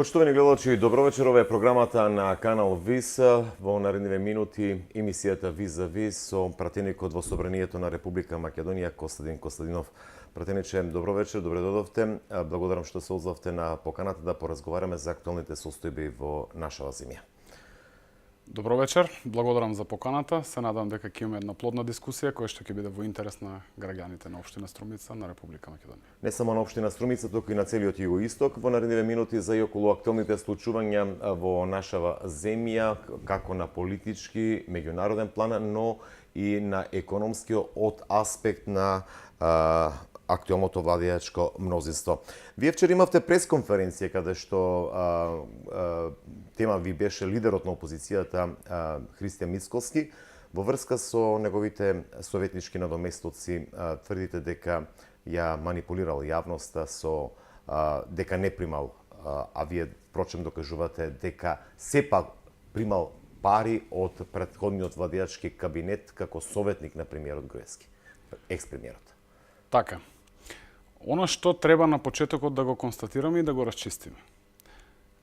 Почитувани гледачи, добро вечер, ова е програмата на канал ВИС. Во наредниве минути емисијата ВИС за ВИС со пратеникот во Собранието на Република Македонија Костадин Костадинов. Пратениче, добро вечер, добре додовте. Благодарам што се озвавте на поканата да поразговараме за актуалните состојби во нашава земја. Добро вечер, благодарам за поканата. Се надам дека ќе имаме една плодна дискусија која што ќе биде во интерес на граѓаните на општина Струмица на Република Македонија. Не само на општина Струмица, туку и на целиот југоисток. Во наредниве минути за и околу актуалните случувања во нашава земја, како на политички, меѓународен план, но и на економскиот од аспект на актуелното владеачко мнозинство. Вие вчера имавте пресконференција каде што тема ви беше лидерот на опозицијата Христијан Мицкоски. Во врска со неговите советнички надоместоци тврдите дека ја манипулирал јавноста со дека не примал, а вие впрочем докажувате дека сепак примал пари од претходниот владеачки кабинет како советник на премиерот Груевски, екс-премиерот. Така. Она што треба на почетокот да го констатираме и да го расчистиме.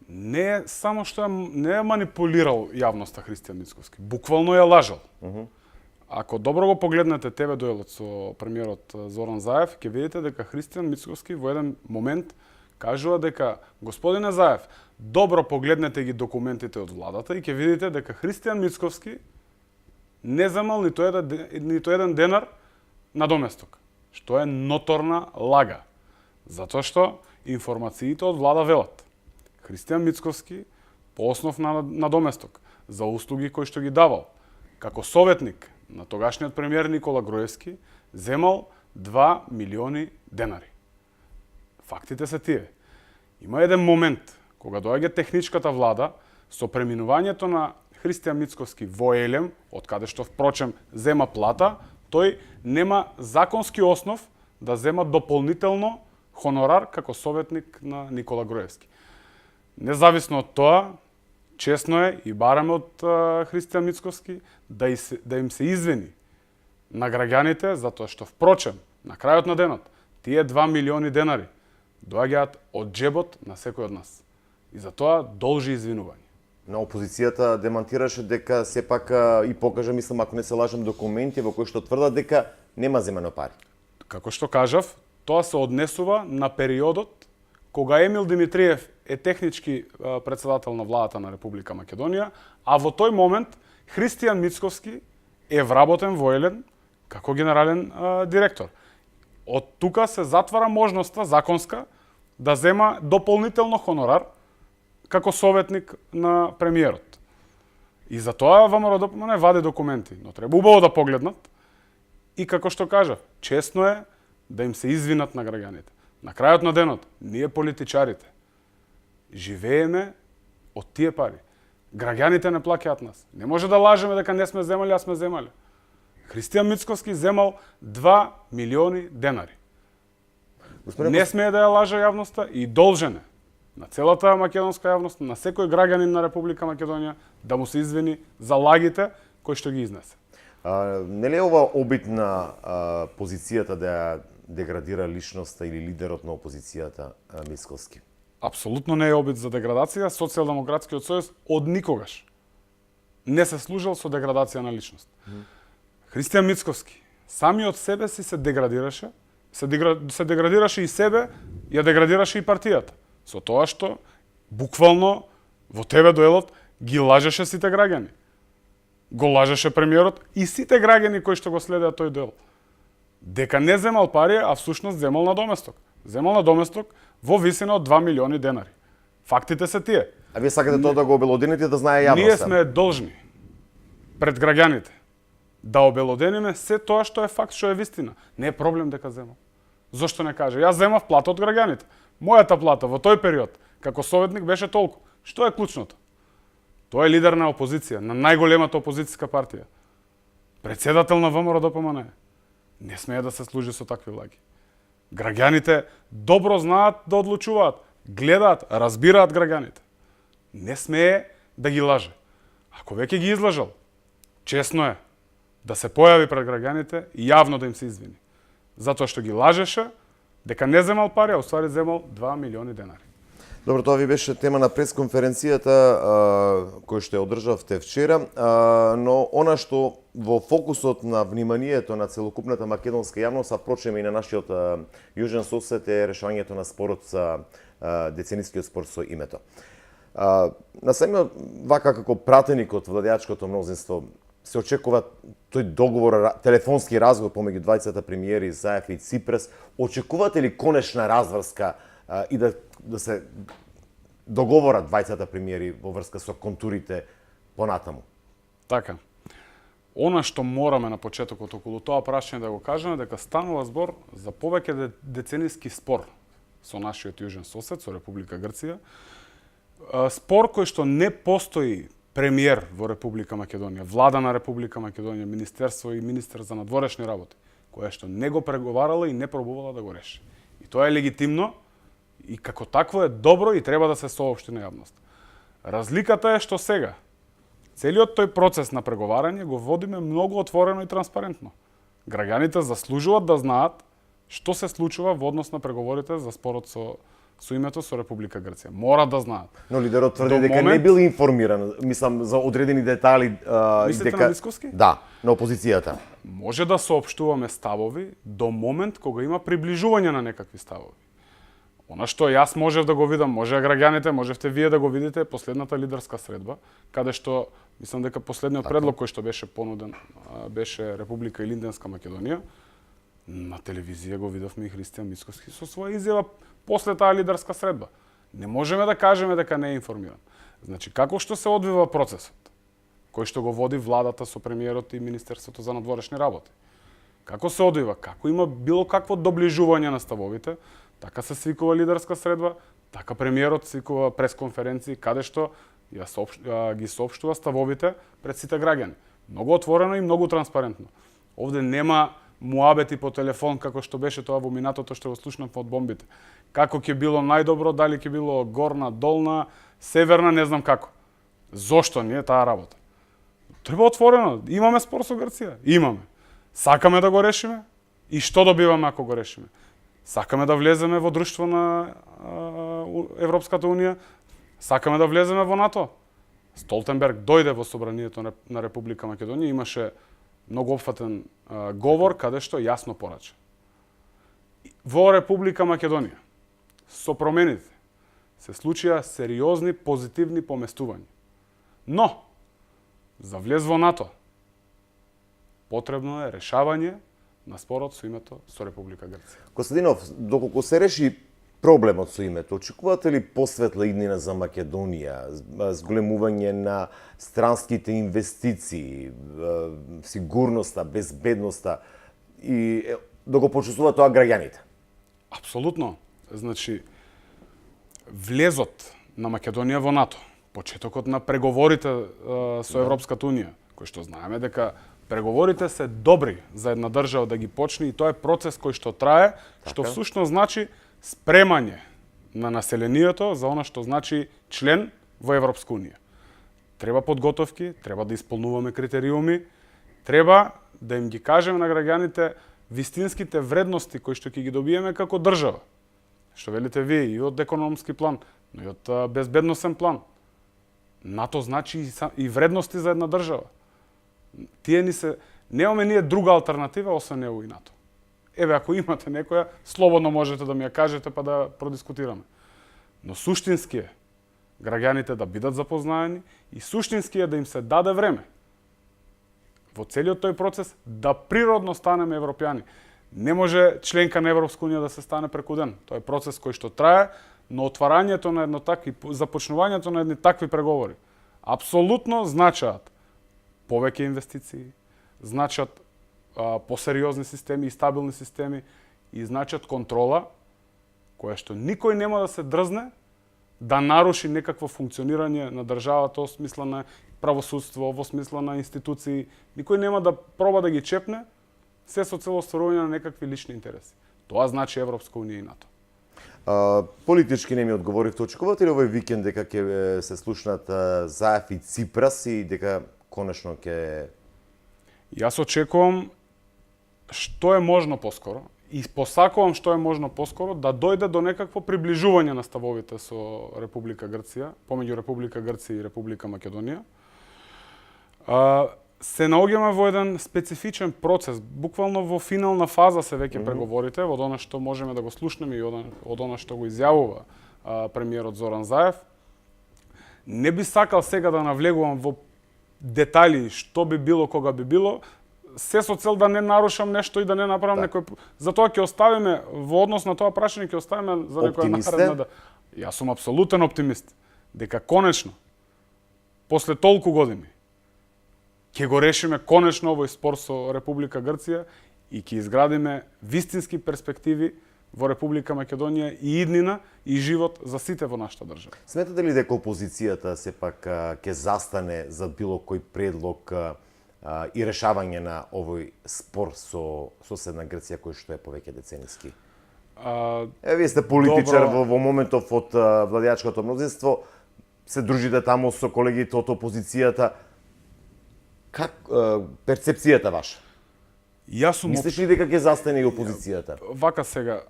Не е само што не е манипулирал јавноста Христијан Мицкоски, буквално ја лажал. Ако добро го погледнете ТВ дуелот со премиерот Зоран Заев, ќе видите дека Христијан Мицкоски во еден момент кажува дека господине Заев, добро погледнете ги документите од владата и ќе видите дека Христијан Мицкоски не земал ниту еден денар на доместок, што е ноторна лага. Затоа што информациите од влада велат. Христијан Мицкоски по основ на доместок за услуги кои што ги давал како советник на тогашниот премиер Никола Груевски земал 2 милиони денари. Фактите се тие. Има еден момент кога доаѓа техничката влада со преминувањето на Христијан Мицкоски во Елем, од каде што впрочем зема плата, тој нема законски основ да зема дополнително хонорар како советник на Никола Груевски. Независно од тоа, честно е и бараме од Христијан Мицкоски да им се извини на граѓаните, затоа што впрочем, на крајот на денот, тие 2 милиони денари доаѓаат од джебот на секој од нас. И за тоа должи извинување. На опозицијата демантираше дека сепак и покажа, мислам, ако не се лажам, документи во кои што тврдат дека нема земено пари. Како што кажав, тоа се однесува на периодот кога Емил Димитриев е технички председател на владата на Република Македонија, а во тој момент Христијан Мицкоски е вработен во Елен како генерален директор. Од тука се затвара можноста законска да зема дополнително хонорар како советник на премиерот. И за тоа ВМРО-ДПМН вади документи, но треба убаво да погледнат и како што кажа, честно е да им се извинат на граѓаните. На крајот на денот, ние политичарите живееме од тие пари. Граѓаните не плаќаат нас. Не може да лажеме дека не сме земали, а сме земали. Христијан Мицкоски земал 2 милиони денари. Не смее да ја лаже јавноста и должен е на целата македонска јавност, на секој граѓанин на Република Македонија да му се извини за лагите кои што ги изнесе. Не ли е ова обид на позицијата да ја деградира личноста или лидерот на опозицијата Мицкоски? Апсолутно не е обид за деградација. Социјалдемократскиот сојуз од никогаш не се служил со деградација на личност. Христијан Мицкоски самиот себе си се деградираше, се деградираше и себе, ја деградираше и партијата. Со тоа што буквално во ТВ дуелот ги лажеше сите граѓани. Го лажеше премиерот и сите граѓани кои што го следеа тој дуел. Дека не земал пари, а всушност земал на доместок. Земал на доместок во висина од 2 милиони денари. Фактите се тие. А вие сакате тоа да го обелодените да знае јавноста? Ние сме должни пред граѓаните да обелодениме се тоа што е факт, што е вистина. Не е проблем дека земал. Зошто не каже? Јас земав плата од граѓаните. Мојата плата во тој период како советник беше толку. Што е клучното? Тој е лидер на опозиција, на најголемата опозицијска партија. Председател на ВМРО-ДПМН. Не смее да се служи со такви лаги. Граѓаните добро знаат да одлучуваат, гледаат, разбираат граѓаните. Не смее да ги лаже. Ако веќе ги излажал, честно е да се појави пред граѓаните и јавно да им се извини. Затоа што ги лажеше дека не земал пари, а уствари земал 2 милиони денари. Добро, тоа ви беше тема на пресконференцијата која што ја одржавте вчера, но она што во фокусот на вниманието на целокупната македонска јавност, а впрочем и на нашиот јужен сосед е решавањето на спорот за деценискиот спор со името. На самиот вака како пратеник од владеачкото мнозинство се очекува тој договор, телефонски разговор помеѓу двајцата премиери Заев и Ципрас. Очекувате ли конечна разврска и да се договорат двајцата премиери во врска со контурите понатаму? Така. Она што мораме на почетокот околу тоа прашање да го кажеме дека станува збор за повеќе децениски спор со нашиот јужен сосед, со Република Грција. Спор кој што не постои премиер во Република Македонија, влада на Република Македонија, министерство и министер за надворешни работи, која што не го преговарала и не пробувала да го реши. И тоа е легитимно и како такво е добро и треба да се соопшти на јавност. Разликата е што сега целиот тој процес на преговарање го водиме многу отворено и транспарентно. Граѓаните заслужуваат да знаат што се случува во однос на преговорите за спорот со името со Република Грција. Мора да знаат. Но лидерот тврди дека не бил информиран, мислам, за одредени детали. Мислите на Мицковски? Да, на опозицијата. Може да соопштуваме ставови до момент кога има приближување на некакви ставови. Она што јас можев да го видам, може граѓаните, можевте вие да го видите, последната лидерска средба, каде што, мислам дека последниот предлог кој што беше понуден беше Република Илинденска Македонија. На телевизија го видовме и Христијан Мицковски со своја изјава после таа лидерска средба. Не можеме да кажеме дека не е информиран. Значи, како што се одвива процесот, кој што го води владата со премиерот и Министерството за надворешни работи. Како се одвива, како има било какво доближување на ставовите, така се свикува лидерска средба, така премиерот свикува пресконференции, каде што ги соопштува ставовите пред сите граѓани. Многу отворено и многу транспарентно. Овде нема муабети по телефон, како што беше тоа во минатото што го слушнавме од бомбите. Како ќе било најдобро, дали ќе било горна, долна, северна, не знам како. Зошто не е таа работа? Треба отворено. Имаме спор со Грција? Имаме. Сакаме да го решиме? И што добиваме ако го решиме? Сакаме да влеземе во друштво на Европската Унија? Сакаме да влеземе во НАТО? Столтенберг дојде во собранието на Република Македонија, имаше многу опфатен говор каде што јасно порача. Во Република Македонија со промените се случија сериозни позитивни поместувања. Но за влез во НАТО потребно е решавање на спорот со името со Република Грција. Костадинов, доколку се реши проблемот со името, очекувате ли посветла иднина за Македонија, зголемување на странските инвестиции, сигурноста, безбедноста и да го почувствуваат тоа граѓаните? Апсолутно. Значи, влезот на Македонија во НАТО, почетокот на преговорите со Европската Унија, кој што знаеме дека преговорите се добри за една држава да ги почне и тоа е процес кој што трае, што всушност значи спремање на населението за она што значи член во Европска Унија. Треба подготовки, треба да исполнуваме критериуми, треба да им ги кажеме на граѓаните вистинските вредности кои што ќе ги добиеме како држава. Што велите вие и од економски план, но и од безбедносен план. НАТО значи и вредности за една држава. Немаме ние друга алтернатива освен ЕУ и НАТО. Еве, ако имате некоја, слободно можете да ми ја кажете па да продискутираме. Но суштински е граѓаните да бидат запознаени и суштински е да им се даде време во целиот тој процес да природно станеме европјани. Не може членка на Европска Унија да се стане преку ден. Тоа е процес кој што трае, но отварањето на едно такви, започнувањето на едни такви преговори апсолутно значаат повеќе инвестиции, значат посериозни системи и стабилни системи и значат контрола која што никој нема да се дрзне да наруши некакво функционирање на државата во смисла на правосудство, во смисла на институции. Никој нема да проба да ги чепне, се со цел остварување на некакви лични интереси. Тоа значи Европска Унија и НАТО. Политички не ми одговоривте. Очекувате ли овој викенд дека ќе се слушнат Заев и Ципрас и дека конечно ќе... Јас очекувам што е можно поскоро и посакувам што е можно поскоро да дојде до некакво приближување на ставовите со Република Грција, помеѓу Република Грција и Република Македонија. Се наоѓаме во еден специфичен процес, буквално во финална фаза се веќе преговорите, од она што можеме да го слушнеме и од она што го изјавува премиерот Зоран Заев. Не би сакал сега да навлегувам во детали што би било кога би било, се со цел да не нарушам нешто и да не направам некој. Затоа ќе оставиме во однос на тоа прашање ќе оставиме за некоја наредна. Јас сум апсолутен оптимист дека конечно после толку години ќе го решиме конечно овој спор со Република Грција и ќе изградиме вистински перспективи во Република Македонија и иднина и живот за сите во нашата држава. Сметате ли дека опозицијата сепак ќе застане за било кој предлог и решавање на овој спор со соседна Грција кој што е повеќе децениски? Вие сте политичар во моментов од владеачкото мнозинство, се дружите таму со колегите од опозицијата. Как перцепцијата ваша? Јас сум Мислиш ли дека ќе застане и опозицијата? Вака сега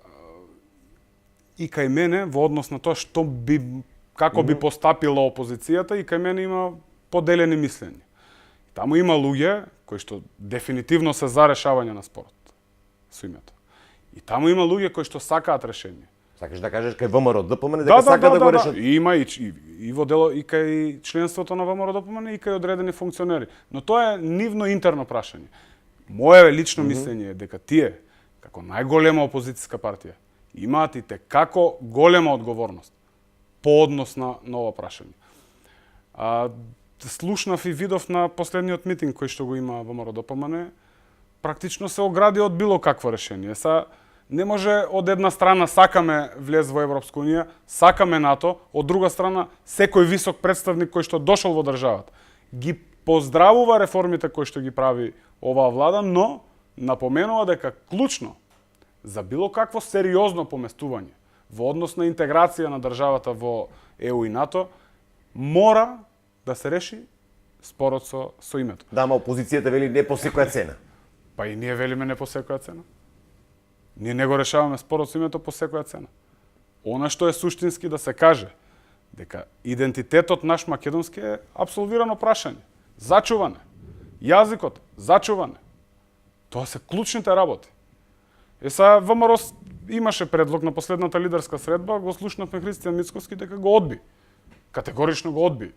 и кај мене во однос на тоа што би како би постапила опозицијата и кај мене има поделени мислења. Таму има луѓе кои што дефинитивно се за решавање на спорот со името. И таму има луѓе кои што сакаат решение. Сакаш да кажеш кај ВМРО ДПМН дека сака да го решат? Има и во дело и кај членството на ВМРО ДПМН и кај одредени функционери. Но тоа е нивно интерно прашање. Моје лично мислење е дека тие, како најголема опозицијска партија, имаат и како голема одговорност по однос на ова прашање. Слушнав и видов на последниот митинг кој што го има ВМРО ДПМН, практично се огради од било какво решение. Не може од една страна сакаме влез во Европска унија, сакаме НАТО, од друга страна секој висок представник кој што дошол во државата ги поздравува реформите кои што ги прави оваа влада, но напоменува дека клучно за било какво сериозно поместување во однос на интеграција на државата во ЕУ и НАТО мора да се реши спорот со името. Да, ама опозицијата вели не по секоја цена. Па и ние велиме не по секоја цена. Ние не го решаваме спорот со името по секоја цена. Она што е суштински да се каже дека идентитетот наш македонски е апсолвирано прашање, зачуване. Јазикот зачуване. Тоа се клучните работи. ВМРО имаше предлог на последната лидерска средба, го слушнавме Христијан Мицковски дека го одби. Категорично го одби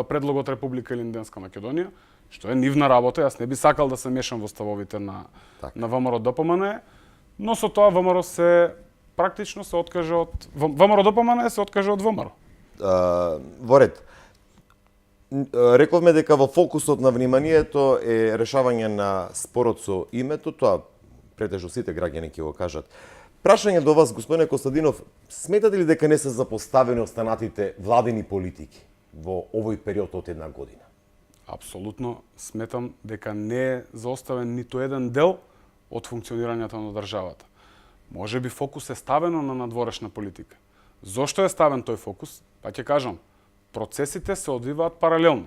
предлогот Република Илинденска Македонија, што е нивна работа. Јас не би сакал да се мешам во ставовите на ВМРО ДПМН, но со тоа ВМРО се практично се откаже од ВМРО ДПМН се откаже од ВМРО. Во ред. Рековме дека во фокусот на вниманието е решавање на спорот со името, тоа претежно сите граѓани ќе го кажат. Прашање до вас, господине Костадинов, сметате ли дека не се запоставени останатите владени политики во овој период од една година? Апсолутно сметам дека не е заоставен ниту еден дел од функционирањето на државата. Може би фокус е ставено на надворешна политика. Зошто е ставен тој фокус? Па ќе кажам, процесите се одвиваат паралелно.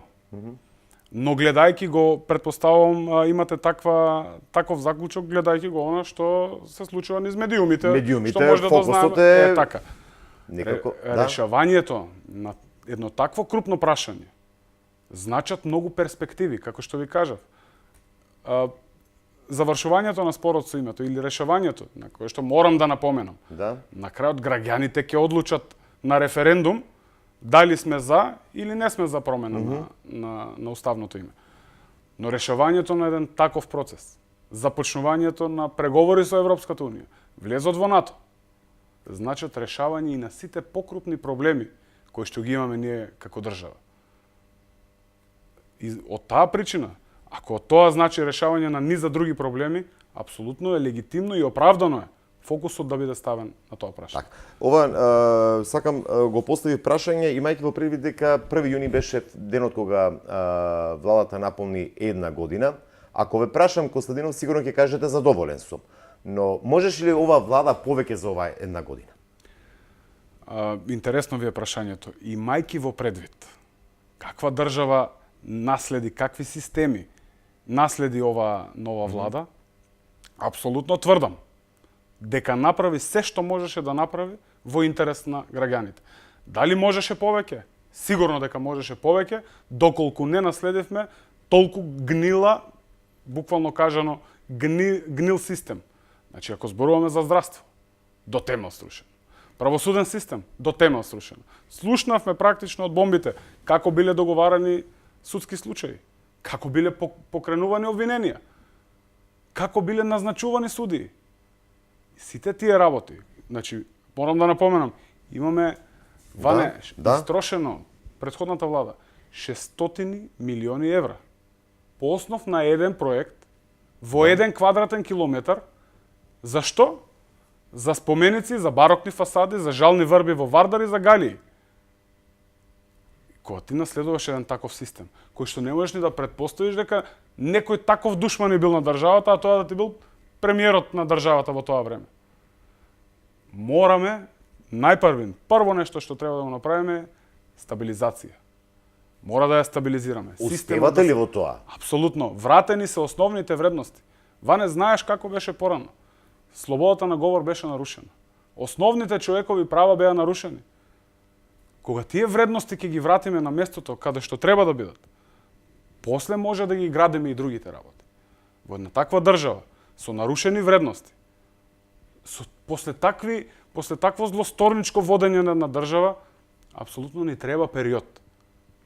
Но гледајќи го, предпоставувам, имате таков заклучок, гледајќи го она што се случува низ медиумите, што може да фокусот е така. Некако, решавањето на едно такво крупно прашање значат многу перспективи, како што ви кажав. Завршувањето на спорот со името или решавањето, на кое што морам да напоменам. На крајот граѓаните ќе одлучат на референдум дали сме за или не сме за промена на уставното име. Но решавањето на еден таков процес, започнувањето на преговори со Европската унија, влезот во НАТО, значат решавање и на сите покрупни проблеми кои што ги имаме ние како држава. И од таа причина, ако тоа значи решавање на низа други проблеми, апсолутно е легитимно и оправдано е фокусот да биде ставен на тоа прашање. Ова сакам го поставив прашање имајќи во предвид дека 1 јуни беше денот кога владата наполни една година. Ако ве прашам, Костадинов, сигурно ќе кажете задоволен сум. Но можеш ли ова влада повеќе за оваа една година? Интересно ви е прашањето. Имајќи во предвид каква држава наследи, какви системи наследи ова нова влада, апсолутно тврдам дека направи се што можеше да направи во интерес на граѓаните. Дали можеше повеќе? Сигурно дека можеше повеќе, доколку не наследивме толку гнила, буквално кажано, гнил систем. Значи, ако зборуваме за здравство, до темел срушено. Правосуден систем, до темел срушено. Слушнавме практично од бомбите како биле договарани судски случаи, како биле покренувани обвиненија, како биле назначувани судии. Сите тие работи, значи, морам да напоменам, имаме истрошено претходната влада 600 милиони евра по основ на еден проект во еден квадратен километар. Зашто? За споменици, за барокни фасади, за жални врби во Вардар и за галии. Кога ти наследуваш еден таков систем, кој што не можеш ни да претпоставиш дека некој таков душман е бил на државата, а тоа да ти бил премиерот на државата во тоа време. Мораме прво нешто што треба да го направиме е стабилизација. Мора да ја стабилизираме. Успевате ли во тоа? Апсолутно. Вратени се основните вредности. Ване знаеш како беше порано. Слободата на говор беше нарушена. Основните човекови права беа нарушени. Кога тие вредности ќе ги вратиме на местото каде што треба да бидат, после може да ги градиме и другите работи. Во една таква држава со нарушени вредности, после такво злосторничко водење на држава, апсолутно ни треба период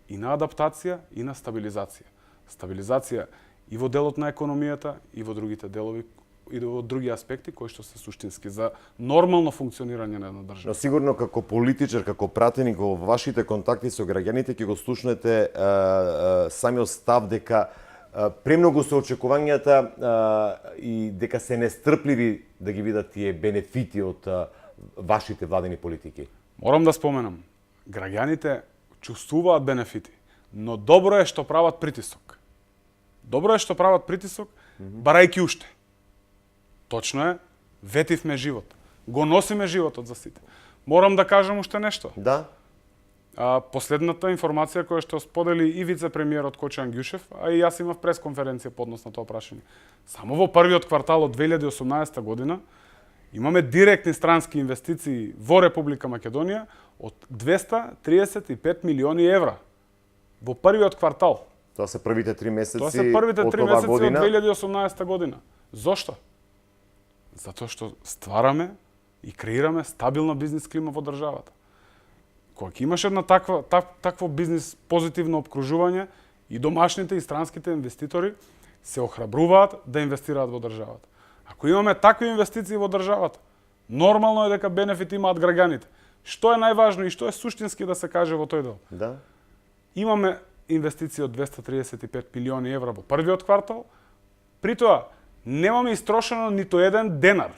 и на адаптација и на стабилизација. Стабилизација и во делот на економијата и во другите делови и во други аспекти кои што се суштински за нормално функционирање на една држава. Но сигурно како политичар, како пратеник во вашите контакти со граѓаните ќе го слушнете самиот став дека премногу се очекувањата и дека се нестрпливи да ги видат тие бенефити од вашите владени политики. Морам да споменам, граѓаните чувствуваат бенефити, но добро е што прават притисок. Добро е што прават притисок, барајќи уште. Точно е, ветивме живот. Го носиме животот за сите. Морам да кажам уште нешто. Да. Последната информација која што сподели и вице-премиерот Коче Ангјушев, а и јас имав пресконференција по однос на тоа прашање. Само во првиот квартал од 2018 година имаме директни странски инвестиции во Република Македонија од 235 милиони евра. Во првиот квартал. Тоа се првите 3 месеци Тоа се првите 3 месеци од година. 2018 година. Зошто? Затоа што ствараме и креираме стабилна бизнис клима во државата. Кога ќе имаш една такво бизнис позитивно обкружување, и домашните и странските инвеститори се охрабруваат да инвестираат во државата. Ако имаме такви инвестиции во државата, нормално е дека бенефит имаат граѓаните. Што е најважно и што е суштински да се каже во тој дел? Да. Имаме инвестиции од 235 милиони евра во првиот квартал, при тоа немаме истрошено ниту еден денар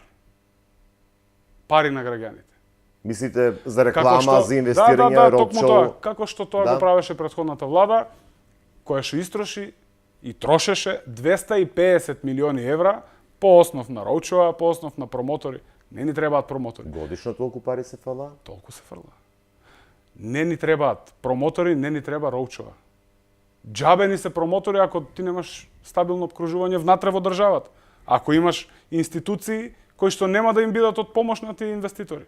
пари на граѓаните. Мислите за реклама, за инвестирање, роудшоу? Како што тоа Да. го правеше претходната влада, која што истроши и трошеше 250 милиони евра по основ на роудшоу, по основ на промотори. Не ни требаат промотори. Годишно толку пари се фала? Толку се фрла. Не ни требаат промотори, не ни треба роудшоу. Џабе ни се промотори ако ти немаш стабилно обкружување внатре во државата. Ако имаш институции кои што нема да им бидат од помош на тие инвеститори.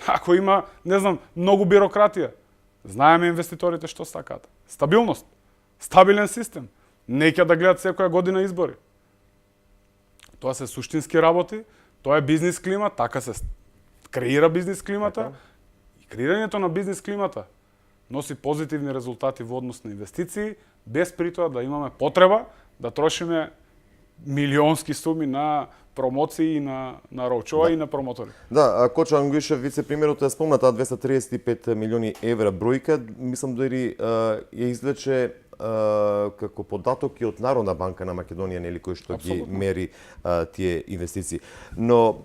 Ако има, не знам, многу бирократија. Знаеме инвеститорите што сакаат. Стабилност, стабилен систем. Не ќе да гледат секоја година избори. Тоа се суштински работи, тоа е бизнис клима, така се креира бизнис климата. И креирањето на бизнис климата носи позитивни резултати во однос на инвестиции, без при тоа да имаме потреба да трошиме милионски суми на промоции и на роучоа и на промотори. Да, Коче Ангјушев, вице-премиерот, ја спомна таа 235 милиони евра бројка, мислам дори ја извлече како податок и од Народна банка на Македонија, нели, кој што ги мери тие инвестиции. Но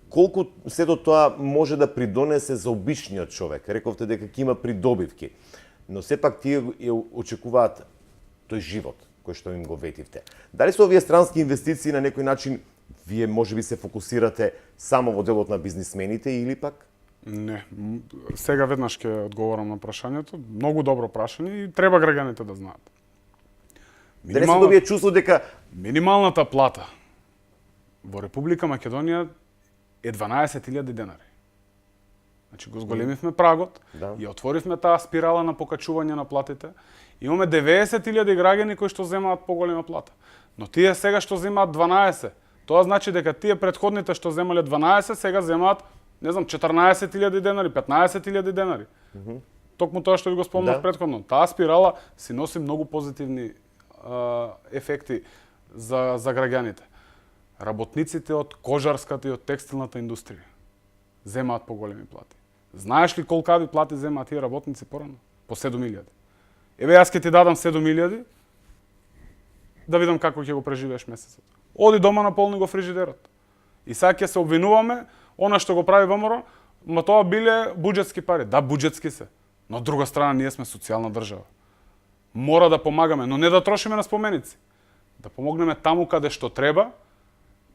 колку сето тоа може да придонесе за обичниот човек? Рековте дека ќе има придобивки, но сепак тие очекуваат тој живот кој што им го ветивте. Дали со овие странски инвестиции на некој начин вие можеби се фокусирате само во делот на бизнисмените или пак? Не. Сега веднаш ќе одговорам на прашањето. Многу добро прашање и треба граѓаните да знаат. Да не се добие чувство дека минималната плата во Република Македонија е 12.000 денари. Значи го зголемивме прагот Да. и отворивме таа спирала на покачување на платите. Имаме 90.000 граѓани кои што земаат поголема плата. Но тие сега што земаат 12, тоа значи дека тие претходните што земале 12 сега земаат, не знам, 14.000 денари, 15.000 денари. Токму тоа што ви го спомнав Да. претходно. Таа спирала си носи многу позитивни ефекти за граѓаните. Работниците од кожарската и од текстилната индустрија земаат поголеми плати. Знаеш ли колкави плати земаат тие работници порано? По 7.000. Еве јас ќе ти дадам 7.000 да видам како ќе го преживееш месецот. Оди дома наполни го фрижидерот. И сега ќе се обвинуваме она што го прави ВМРО, ма тоа биле буџетски пари. Да, буџетски се. Но од друга страна ние сме социјална држава. Мора да помагаме, но не да трошиме на споменици. Да помогнеме таму каде што треба,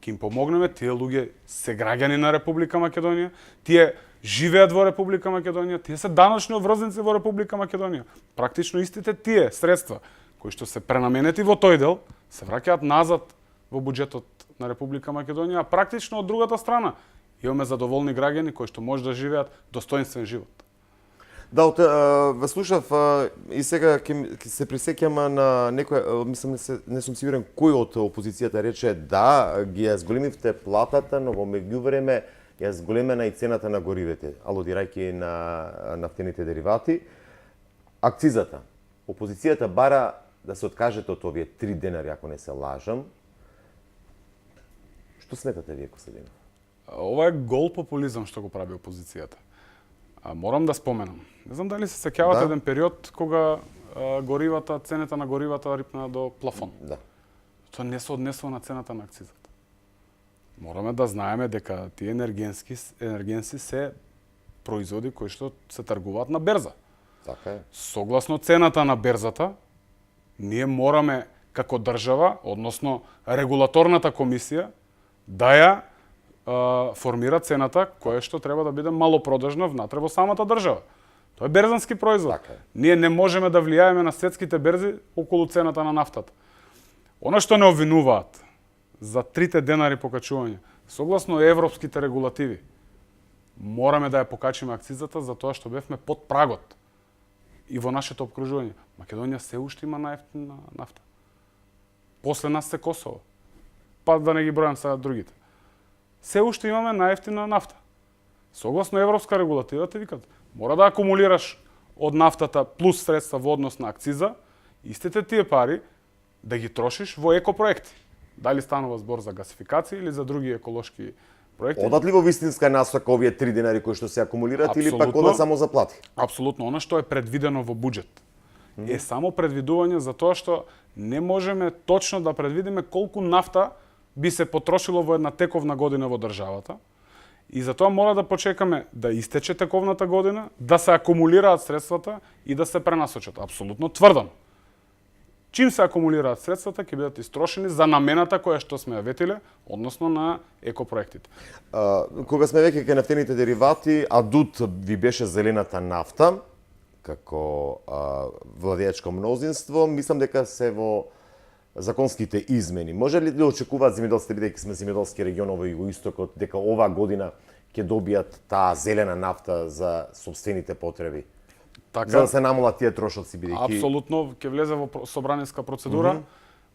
ќе им помогнеме, тие луѓе се граѓани на Република Македонија, тие живеат во Република Македонија, тие се даночни обврзници во Република Македонија. Практично истите тие средства кои што се пренаменети во тој дел, се враќаат назад во буџетот на Република Македонија, а практично од другата страна имаме задоволни граѓани кои што може да живеат достоинствен живот. Да, ве слушав и сега ќе се присеќам на некој, мислам не сум сигурен кој од опозицијата рече да, ги ја зголемивте платата, но во меѓувреме ја зголемена и цената на горивите, алудирајќи на нафтените деривати. Акцизата. Опозицијата бара да се откажете од овие 3 денари, ако не се лажам. Што сметате вие, Костадинов? Ова е гол популизам што го прави опозицијата. Морам да споменам. Не знам дали се сеќавате еден период кога цената на горивата рипна до плафон. Да. Тоа не се однесува на цената на акцизата. Мораме да знаеме дека тие енергенси се производи кои што се тргуваат на берза. Така е. Согласно цената на берзата, ние мораме како држава, односно регулаторната комисија, да ја формира цената која што треба да биде малопродажна внатре во самата држава. Тоа е берзански производ. Така е. Ние не можеме да влијаеме на светските берзи околу цената на нафтата. Она што не обвинуваат за 3 денари покачување, согласно европските регулативи, мораме да ја покачиме акцизата за тоа што бевме под прагот и во нашето обкружување. Македонија се уште има најефтина нафта. После нас се Косово. Па да не ги бројам сега другите. Се уште имаме најефтина нафта. Согласно европска регулатива ти викат, мора да акумулираш од нафтата плюс средства во однос на акциза, истите тие пари да ги трошиш во екопроекти. Дали станува збор за гасификација или за други еколошки проекти? Одат ли во вистинска насока овие 3 денари кои што се акумулираат или пак Апсолутно. одат само за плати? Апсолутно, она што е предвидено во буџет е само предвидување за тоа што не можеме точно да предвидиме колку нафта би се потрошило во една тековна година во државата. И затоа мора да почекаме да истече тековната година, да се акумулираат средствата и да се пренасочат. Апсолутно тврдам. Чим се акумулираат средствата, ќе бидат истрошени за намената која што сме ја ветиле, односно на екопроектите. Кога сме веќе кај нафтените деривати, адут ви беше зелената нафта, како владеачко мнозинство, мислам дека се во законските измени. Може ли да очекуваат земјоделците, бидејќи сме земјоделски регион во југоистокот, дека ова година ќе добијат таа зелена нафта за сопствените потреби? Така, За да се намалат тие трошоци, бидејќи апсолутно ќе влезе во собраниска процедура.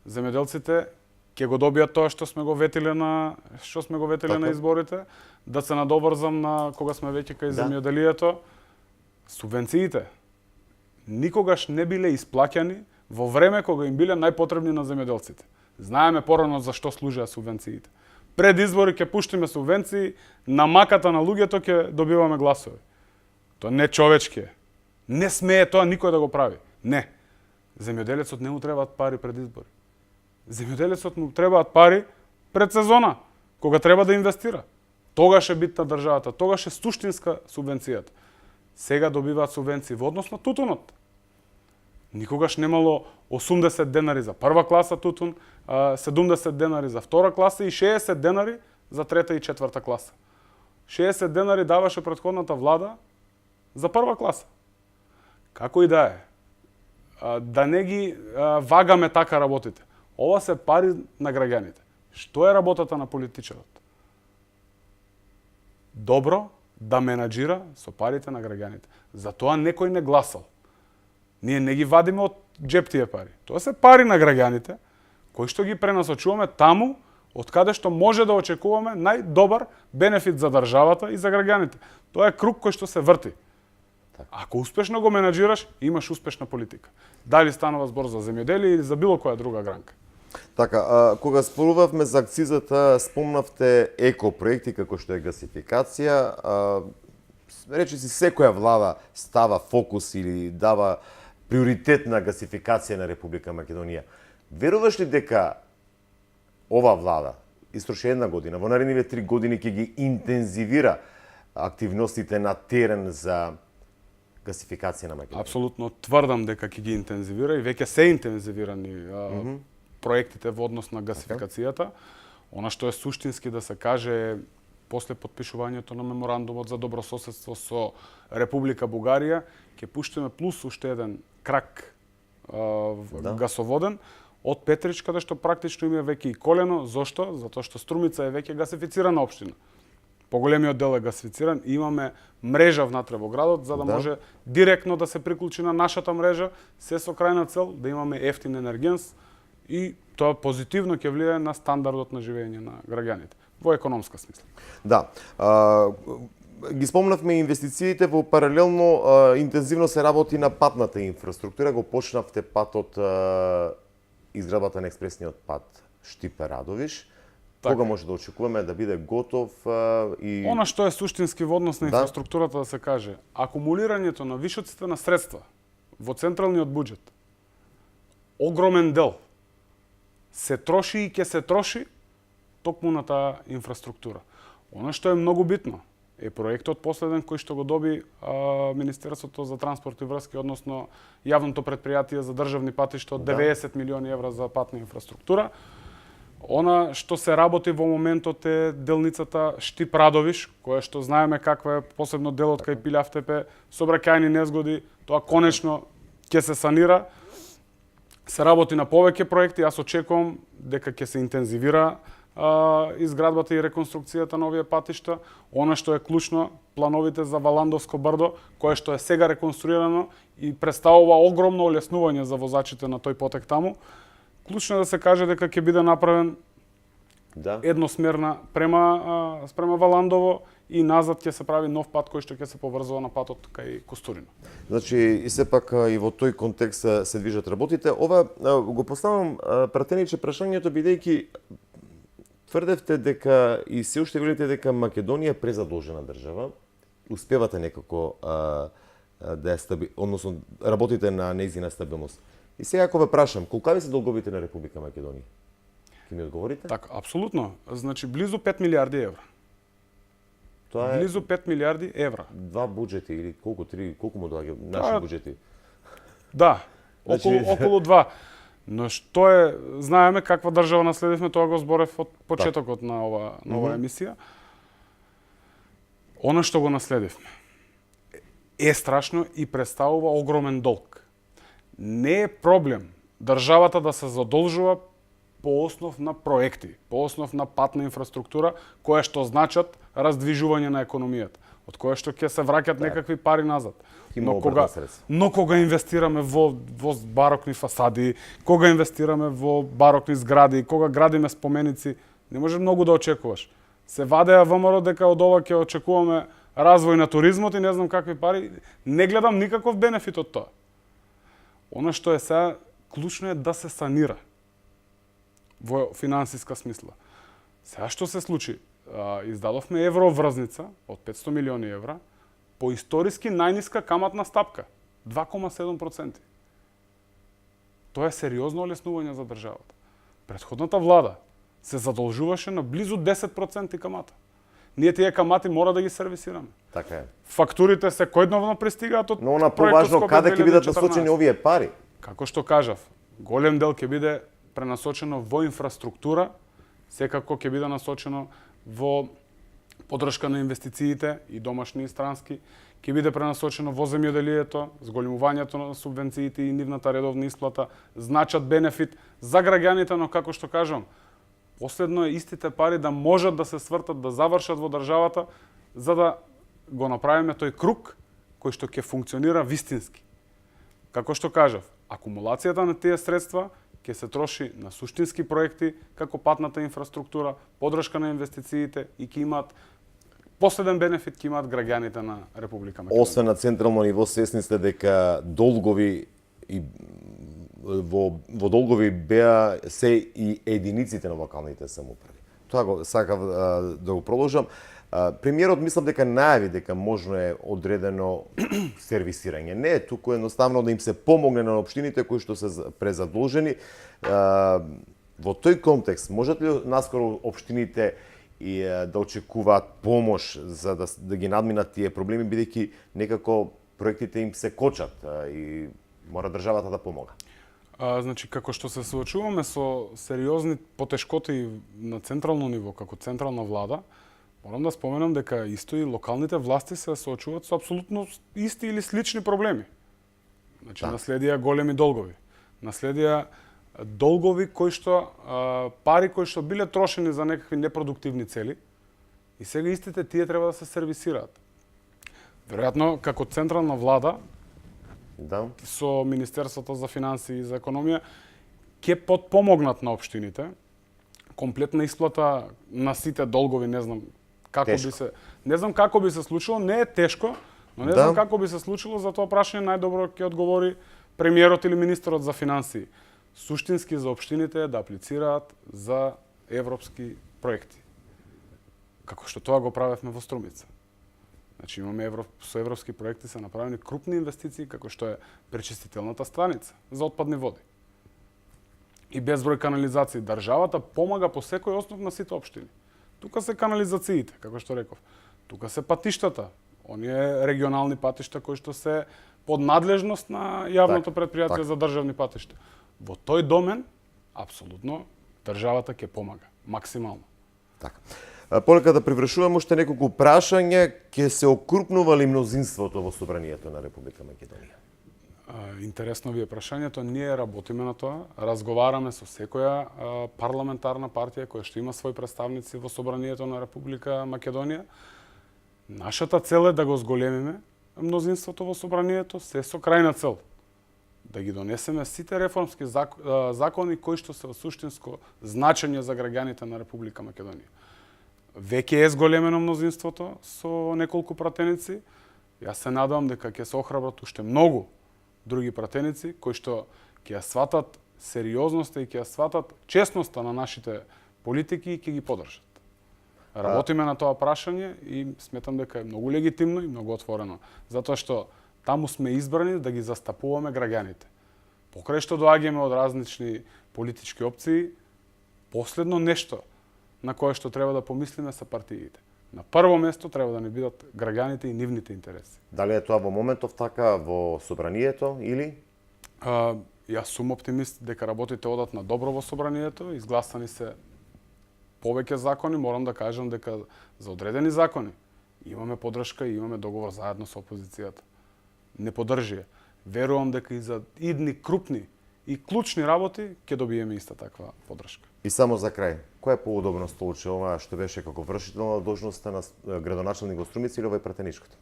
Земјоделците ќе го добијат тоа што сме го ветиле на Така. на изборите, да се надоврзам на кога сме веќе кај Да. земјоделието. Субвенциите никогаш не биле исплаќани во време кога им биле најпотребни на земјоделците. Знаеме порано за што служеа субвенциите. Пред избори ќе пуштиме субвенции, на маката на луѓето ќе добиваме гласови. Тоа не човечки е. Не смее тоа никој да го прави. Не. Земјоделецот не му требаат пари пред избори. Земјоделецот му требаат пари пред сезона, кога треба да инвестира. Тогаш е битна државата, тогаш е суштинска субвенцијата. Сега добиваат субвенции во однос на тутунот. Никогаш немало 80 денари за прва класа тутун, 70 денари за втора класа и 60 денари за трета и четврта класа. 60 денари даваше претходната влада за прва класа. Како и да е, да не ги вагаме така работите. Ова се пари на граѓаните. Што е работата на политичарот? Добро да менаџира со парите на граѓаните. Затоа некој не гласал. Ние не ги вадиме од джеп тие пари. Тоа се пари на граѓаните, кои што ги пренасочуваме таму, од каде што може да очекуваме најдобар бенефит за државата и за граѓаните. Тоа е круг кој што се врти. Ако успешно го менаџираш, имаш успешна политика. Дали станува збор за земјоделие или за било која друга гранка. Така, кога спорувавме за акцизата, спомнавте екопроекти како што е гасификација. Речиси секоја влада става фокус или дава приоритет на гасификација на Република Македонија. Веруваш ли дека ова влада, истроши една година, во наредниве 3 години ќе ги интензивира активностите на терен за гасификација на Македонија? Апсолутно тврдам дека ќе ги интензивира и веќе се интензивирани проектите во однос на гасификацијата. Она што е суштински да се каже е после подпишувањето на меморандумот за добрососедство со Република Бугарија, ќе пуштиме плюс уште еден крак гасоводен од Петрич, каде што практично има веќе и колено. Зошто? Затоа што Струмица е веќе гасифицирана општина. Поголемиот дел е гасифициран и имаме мрежа внатре во градот за да може директно да се приклучи на нашата мрежа, се со крајна цел да имаме ефтин енергенс и тоа позитивно ќе влијае на стандардот на живење на граѓаните во економска смисла. Да. Ги спомнавме инвестициите, во паралелно интензивно се работи на патната инфраструктура. Го почнавте патот, изградбата на експресниот пат Штипе-Радовиш. Кога може да очекуваме да биде готов и... Она што е суштински во однос на инфраструктурата да се каже, акумулирањето на вишоците на средства во централниот буџет, огромен дел, се троши и ќе се троши токму на таа инфраструктура. Она што е многу битно е проектот последен кој што го доби Министерството за транспорт и врски, односно јавното претпријатие за државни патишта од 90 милиони евра за патна инфраструктура. Она што се работи во моментот е делницата Штип-Радовиш, која што знаеме каква е, посебно делот кај Пилјавтепе, сообраќајни незгоди, тоа конечно ќе се санира. Се работи на повеќе проекти, јас очекувам дека ќе се интензивира изградбата и реконструкцијата на овие патишта. Она што е клучно, плановите за Валандовско брдо, кое што е сега реконструирано и представува огромно олеснување за возачите на тој потек таму. Клучно е да се каже дека ќе биде направен едносмерна спрема Валандово и назад ќе се прави нов пат кој што ќе се поврзува на патот кај Костурино. Значи, и сепак и во тој контекст се движат работите. Ова го поставам пратениче прашањето, бидејќи тврдевте дека и се уште велите дека Македонија е презадолжена држава. Успевате некако да е односно работите на нејзина стабилност. И сега ако ве прашам, колкави се долговите на Република Македонија? Ке ми одговорите? Така, апсолутно. Значи близу 5 милиарди евра. Тоа е близу 5 милиарди евра. Два буџети или колку му доаѓа наши буџети? Да, околу два. Но што е, знаеме каква држава наследивме, тоа го зборев од почетокот на ова емисија. Она што го наследивме е страшно и представува огромен долг. Не е проблем државата да се задолжува по основ на проекти, по основ на патна инфраструктура, која што значат раздвижување на економијата, од која што ќе се враќат некакви пари назад. Но кога инвестираме во барокни фасади, кога инвестираме во барокни згради, кога градиме споменици, не може многу да очекуваш. Се вадеа ВМРО дека од ова ќе очекуваме развој на туризмот и не знам какви пари, не гледам никаков бенефит од тоа. Она што е сега клучно е да се санира во финансиска смисла. Сега што се случи? Издадовме евроврзница од 500 милиони евра по историски најниска каматна стапка 2,7%. Тоа е сериозно олеснување за државата. Претходната влада се задолжуваше на близу 10% камата. Ние тие камати мора да ги сервисираме. Така е. Фактурите секојдневно пристигаат од Но поважно каде ќе бидат насочени овие пари? Како што кажав, голем дел ќе биде пренасочено во инфраструктура, секако ќе биде насочено во поддршка на инвестициите и домашни и странски, ќе биде пренасочено во земјоделието, зголемувањето на субвенциите и нивната редовна исплата, значат бенефит за граѓаните, но како што кажам, Последно е истите пари да можат да се свртат, да завршат во државата, за да го направиме тој круг кој што ќе функционира вистински. Како што кажав, акумулацијата на тие средства ќе се троши на суштински проекти, како патната инфраструктура, подршка на инвестициите и ќе имаат последен бенефит ќе имаат граѓаните на Република Македонија. Освен на централно ниво, свесни сте дека долгови и во долгови беа се и единиците на локалните самоуправи. Тоа го сакав да го продолжам. Премиерот мислам дека најави дека можно е одредено сервисирање. Не е туку едноставно да им се помогне на општините кои што се презадолжени. Во тој контекст, можат ли наскоро општините и да очекуваат помош за да ги надминат тие проблеми, бидејќи некако проектите им се кочат и мора државата да помога? Значи, како што се соочуваме со сериозни потешкоти на централно ниво, како централна влада, морам да споменам дека исто и локалните власти се соочуваат со апсолутно исти или слични проблеми. Значи, наследија големи долгови. Наследија долгови кои што пари кои што биле трошени за некакви непродуктивни цели и сега истите тие треба да се сервисираат. Веројатно, како централна влада, со Министерството за финансии и за економија, ќе подпомогнат на општините комплетна исплата на сите долгови, не знам како би се случило, не е тешко, но не знам како би се случило, за тоа прашање најдобро ќе одговори премиерот или министерот за финансии. Суштински за општините да аплицираат за европски проекти. Како што тоа го правевме во Струмица. Значи имаме со европски проекти се направени крупни инвестиции како што е пречистителната станица за отпадни води. И безброј канализации. Државата помага по секој основ на сите општини. Тука се канализациите, како што реков. Тука се патиштата, оние регионални патишта кои што се под надлежност на јавното предпријатие за државни патишта. Во тој домен, апсолутно, државата ќе помага, максимално. Така. Полека да привршуваме уште неколку прашања, ќе се окрупнува ли мнозинството во Собранието на Република Македонија? Интересно ви е прашањето, ние работиме на тоа, разговараме со секоја парламентарна партија која што има своји представници во Собранието на Република Македонија. Нашата цел е да го зголемиме мнозинството во Собранието, се со крајна цел да ги донесеме сите реформски закони кои што се од суштинско значење за граѓаните на Република Македонија. Веќе е зголемено мнозинството со неколку пратеници. Јас се надевам дека ќе се охрабрат уште многу други пратеници кои што ќе ја сватат сериозноста и ќе ја сватат честноста на нашите политики и ќе ги поддржат. Работиме на тоа прашање и сметам дека е многу легитимно и многу отворено, затоа што таму сме избрани да ги застапуваме граѓаните. Покрај што доаѓаме од различни политички опции, последно нешто на кое што треба да помислиме се партиите. На прво место треба да не бидат граѓаните и нивните интереси. Дали е тоа во моментов така во Собранието или? Јас сум оптимист дека работите одат на добро во Собранието, изгласани се повеќе закони, морам да кажам дека за одредени закони имаме поддршка и имаме договор заедно со опозицијата. Не поддржи. Верувам дека и за идни крупни и клучни работи ќе добиеме иста таква поддршка. И само за крај, која е поудобно столче, ова што беше како вршител на должноста на градоначалник во Струмица или овој пратеничкото?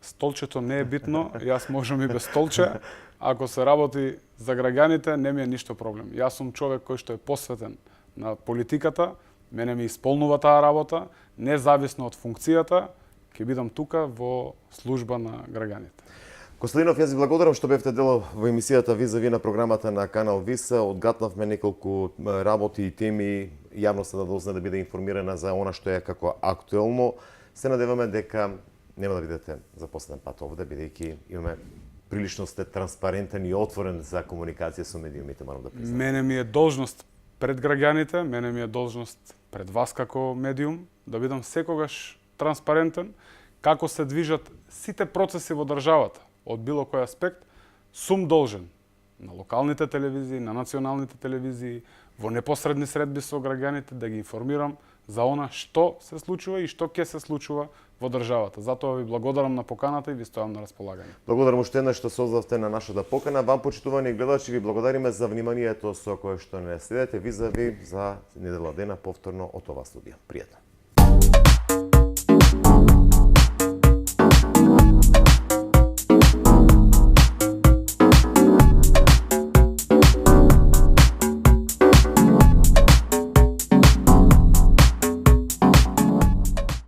Столчето не е битно, јас можам и без столче. Ако се работи за граѓаните, не ми е ништо проблем. Јас сум човек кој што е посветен на политиката, мене ми исполнува таа работа, независно од функцијата, ќе бидам тука во служба на граѓаните. Костадинов, јас ви благодарам што бевте дел во емисијата Визави на програмата на Канал Виса. Одгатнавме неколку работи и теми, јавноста да дозна да биде информирана за она што е како актуелно. Се надеваме дека нема да бидете за последен пат овде, бидејќи имаме прилично сте транспарентен и отворен за комуникација со медиумите, морам да признам. Мене ми е должност пред граѓаните, мене ми е должност пред вас како медиум да бидам секогаш транспарентен како се движат сите процеси во државата. Од било кој аспект, сум должен на локалните телевизии, на националните телевизии, во непосредни средби со граѓаните да ги информирам за она што се случува и што ќе се случува во државата. Затоа ви благодарам на поканата и ви стојам на располагање. Благодарам уште еднаш што се озвавте на нашата покана. Вам, почитувани гледачи, ви благодариме за вниманието со кое што не следете визави за недела дена повторно од ова студија. Пријатно.